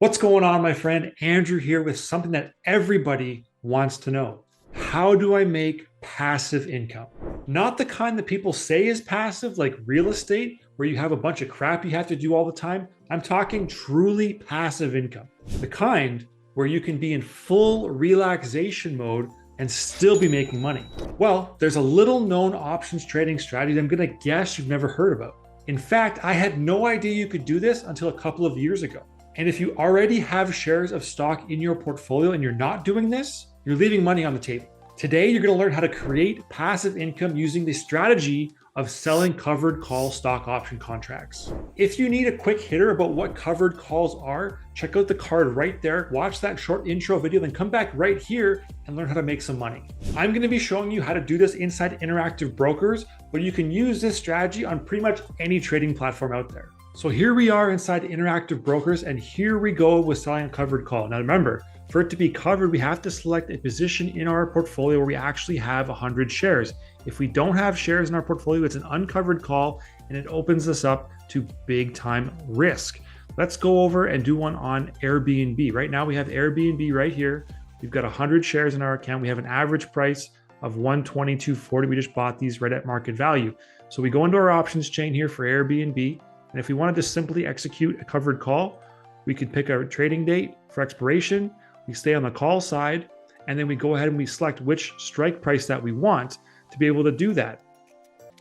What's going on, my friend? Andrew here with something that everybody wants to know. How do I make passive income? Not the kind that people say is passive, like real estate, where you have a bunch of crap you have to do all the time. I'm talking truly passive income. The kind where you can be in full relaxation mode and still be making money. Well, there's a little known options trading strategy that I'm going to guess you've never heard about. In fact, I had no idea you could do this until a couple of years ago. And if you already have shares of stock in your portfolio and you're not doing this, you're leaving money on the table. Today, you're going to learn how to create passive income using the strategy of selling covered call stock option contracts. If you need a quick hitter about what covered calls are, check out the card right there, watch that short intro video, then come back right here and learn how to make some money. I'm going to be showing you how to do this inside Interactive Brokers, but you can use this strategy on pretty much any trading platform out there. So here we are inside Interactive Brokers, and here we go with selling a covered call. Now remember, for it to be covered, we have to select a position in our portfolio where we actually have 100 shares. If we don't have shares in our portfolio, it's an uncovered call, and it opens us up to big time risk. Let's go over and do one on Airbnb. Right now we have Airbnb right here. We've got 100 shares in our account. We have an average price of $122.40. We just bought these right at market value. So we go into our options chain here for Airbnb. And if we wanted to simply execute a covered call, we could pick a trading date for expiration. We stay on the call side, and then we go ahead and we select which strike price that we want to be able to do that.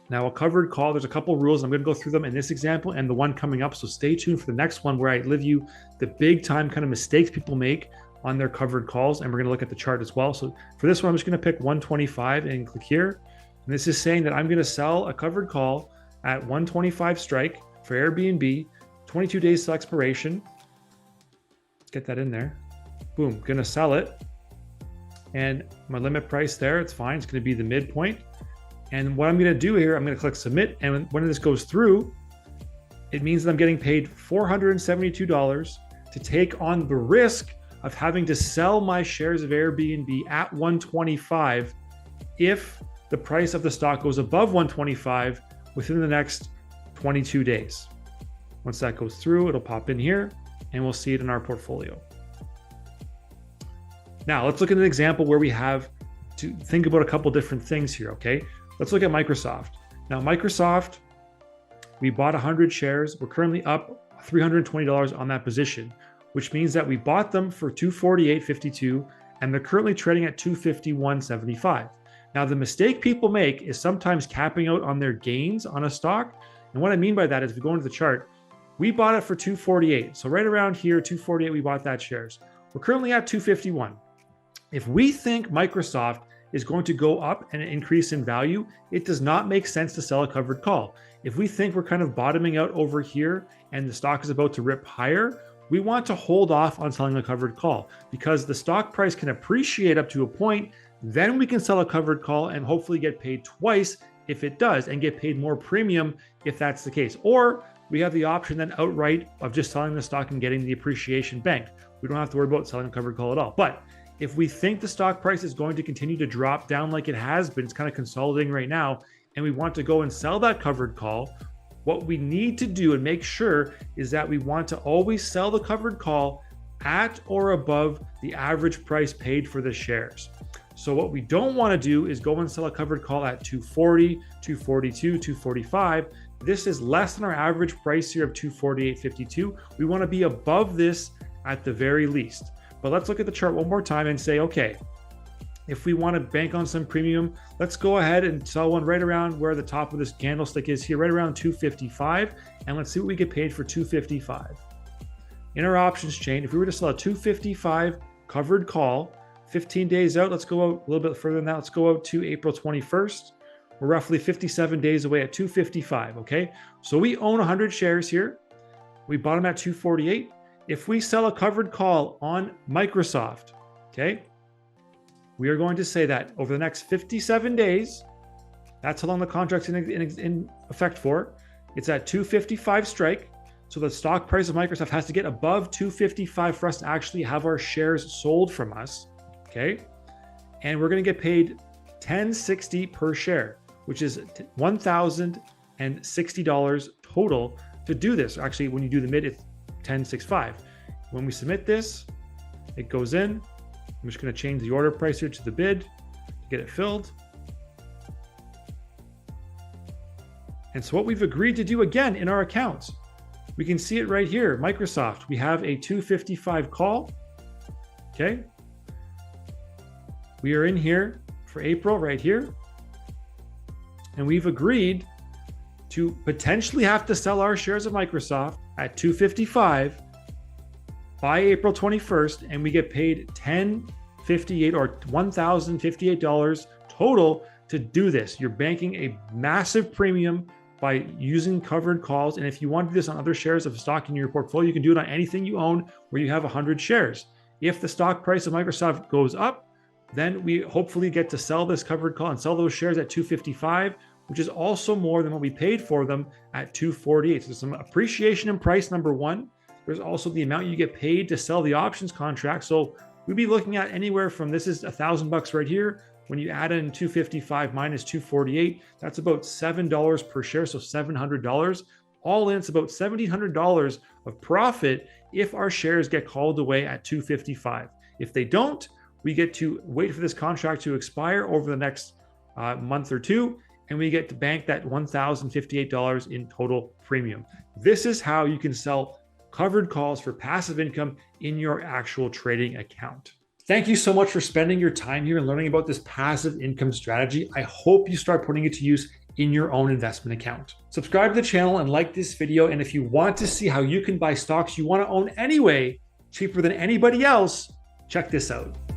Now, a covered call, there's a couple of rules. I'm going to go through them in this example and the one coming up. So stay tuned for the next one where I leave you the big time kind of mistakes people make on their covered calls. And we're going to look at the chart as well. So for this one, I'm just going to pick 125 and click here. And this is saying that I'm going to sell a covered call at 125 strike for Airbnb, 22 days to expiration. Let's get that in there. Boom, gonna sell it. And my limit price there, it's fine. It's gonna be the midpoint. And what I'm gonna do here, I'm gonna click submit. And when this goes through, it means that I'm getting paid $472 to take on the risk of having to sell my shares of Airbnb at 125 if the price of the stock goes above 125 within the next 22 days. Once that goes through, it'll pop in here and we'll see it in our portfolio. Now let's look at an example where we have to think about a couple different things here, okay? Let's look at Microsoft. Now Microsoft, we bought 100 shares. We're currently up $320 on that position, which means that we bought them for $248.52 and they're currently trading at $251.75. Now the mistake people make is sometimes capping out on their gains on a stock. And what I mean by that is if we go into the chart, we bought it for $248. So right around here, $248, we bought that shares. We're currently at $251. If we think Microsoft is going to go up and increase in value, it does not make sense to sell a covered call. If we think we're kind of bottoming out over here and the stock is about to rip higher, we want to hold off on selling a covered call because the stock price can appreciate up to a point. Then we can sell a covered call and hopefully get paid twice if it does, and get paid more premium if that's the case. Or we have the option then outright of just selling the stock and getting the appreciation banked. We don't have to worry about selling a covered call at all. But if we think the stock price is going to continue to drop down like it has been, it's kind of consolidating right now, and we want to go and sell that covered call, what we need to do and make sure is that we want to always sell the covered call at or above the average price paid for the shares. So what we don't want to do is go and sell a covered call at 240, 242, 245. This is less than our average price here of 248.52. We want to be above this at the very least. But let's look at the chart one more time and say, okay, if we want to bank on some premium, let's go ahead and sell one right around where the top of this candlestick is here, right around 255. And let's see what we get paid for 255. In our options chain, if we were to sell a 255 covered call, 15 days out, let's go out a little bit further than that. Let's go out to April 21st. We're roughly 57 days away at 255, okay? So we own 100 shares here. We bought them at 248. If we sell a covered call on Microsoft, okay, we are going to say that over the next 57 days, that's how long the contract's in effect for, it's at 255 strike. So the stock price of Microsoft has to get above 255 for us to actually have our shares sold from us. Okay, and we're going to get paid $10.60 per share, which is $1,060 total to do this. Actually, when you do the mid, it's $10.65. When we submit this, it goes in. I'm just going to change the order price here to the bid to get it filled. And so what we've agreed to do again in our accounts, we can see it right here, Microsoft. We have a 255 call. Okay. We are in here for April right here. And we've agreed to potentially have to sell our shares of Microsoft at 255 by April 21st, and we get paid $1058 or $1,058 total to do this. You're banking a massive premium by using covered calls. And if you want to do this on other shares of stock in your portfolio, you can do it on anything you own where you have 100 shares. If the stock price of Microsoft goes up, then we hopefully get to sell this covered call and sell those shares at 255, which is also more than what we paid for them at 248. So some appreciation in price, number one. There's also the amount you get paid to sell the options contract. So we'd be looking at anywhere from, this is $1,000 right here. When you add in 255 minus 248, that's about $7 per share. So $700. All in, it's about $1,700 of profit if our shares get called away at 255. If they don't, we get to wait for this contract to expire over the next month or two, and we get to bank that $1,058 in total premium. This is how you can sell covered calls for passive income in your actual trading account. Thank you so much for spending your time here and learning about this passive income strategy. I hope you start putting it to use in your own investment account. Subscribe to the channel and like this video. And if you want to see how you can buy stocks you want to own anyway, cheaper than anybody else, check this out.